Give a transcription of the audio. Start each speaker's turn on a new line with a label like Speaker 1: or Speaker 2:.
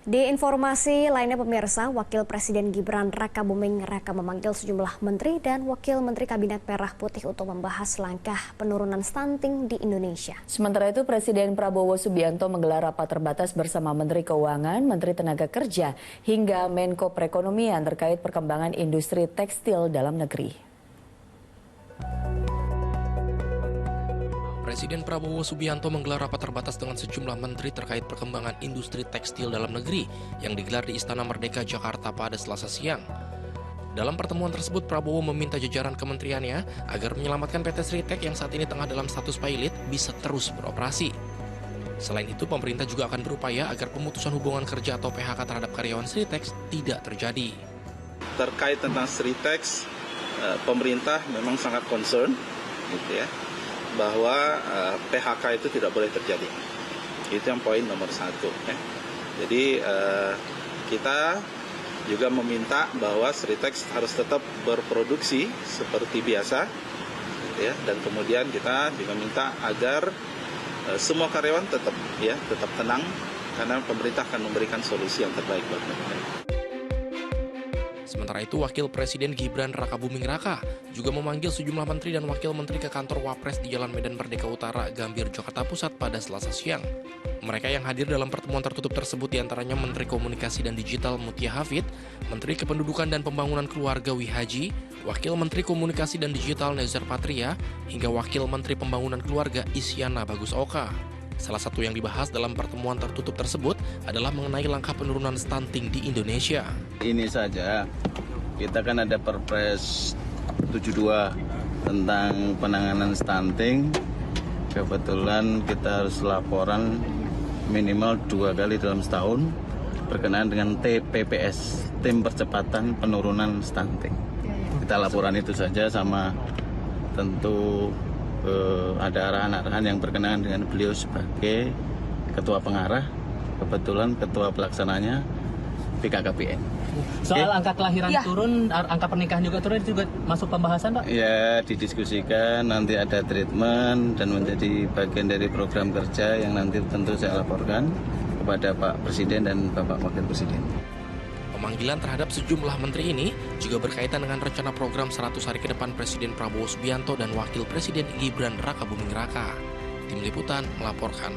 Speaker 1: Di informasi lainnya pemirsa, Wakil Presiden Gibran Rakabuming Raka memanggil sejumlah menteri dan wakil menteri Kabinet Merah Putih untuk membahas langkah penurunan stunting di Indonesia.
Speaker 2: Sementara itu Presiden Prabowo Subianto menggelar rapat terbatas bersama Menteri Keuangan, Menteri Tenaga Kerja, hingga Menko Perekonomian terkait perkembangan industri tekstil dalam negeri.
Speaker 3: Presiden Prabowo Subianto menggelar rapat terbatas dengan sejumlah menteri terkait perkembangan industri tekstil dalam negeri yang digelar di Istana Merdeka, Jakarta pada Selasa siang. Dalam pertemuan tersebut, Prabowo meminta jajaran kementeriannya agar menyelamatkan PT Sritek yang saat ini tengah dalam status pilot bisa terus beroperasi. Selain itu, pemerintah juga akan berupaya agar pemutusan hubungan kerja atau PHK terhadap karyawan Sritek tidak terjadi.
Speaker 4: Terkait tentang Sritek, pemerintah memang sangat concern, gitu ya, bahwa PHK itu tidak boleh terjadi. Itu yang poin nomor 1. Ya. Jadi kita juga meminta bahwa Sritek harus tetap berproduksi seperti biasa, ya, dan kemudian kita juga minta agar semua karyawan tetap tenang, karena pemerintah akan memberikan solusi yang terbaik buat mereka.
Speaker 3: Sementara itu, Wakil Presiden Gibran Rakabuming Raka juga memanggil sejumlah menteri dan wakil menteri ke kantor Wapres di Jalan Medan Merdeka Utara, Gambir, Jakarta Pusat pada Selasa siang. Mereka yang hadir dalam pertemuan tertutup tersebut diantaranya Menteri Komunikasi dan Digital Mutia Hafid, Menteri Kependudukan dan Pembangunan Keluarga Wihaji, Wakil Menteri Komunikasi dan Digital Nezar Patria, hingga Wakil Menteri Pembangunan Keluarga Isyana Bagus Oka. Salah satu yang dibahas dalam pertemuan tertutup tersebut adalah mengenai langkah penurunan stunting di Indonesia.
Speaker 5: Ini saja, kita kan ada Perpres 72 tentang penanganan stunting. Kebetulan kita harus laporan minimal 2 kali dalam setahun berkenaan dengan TPPS, Tim Percepatan Penurunan Stunting. Kita laporan itu saja, sama tentu ada arahan-arahan yang berkenaan dengan beliau sebagai ketua pengarah, kebetulan ketua pelaksananya BKKBN.
Speaker 6: Soal angka kelahiran turun, angka pernikahan juga turun, itu juga masuk pembahasan, Pak?
Speaker 5: Ya, didiskusikan, nanti ada treatment dan menjadi bagian dari program kerja yang nanti tentu saya laporkan kepada Pak Presiden dan Bapak Wakil Presiden.
Speaker 3: Pemanggilan terhadap sejumlah menteri ini juga berkaitan dengan rencana program 100 hari ke depan Presiden Prabowo Subianto dan Wakil Presiden Gibran Rakabuming Raka. Tim Liputan melaporkan.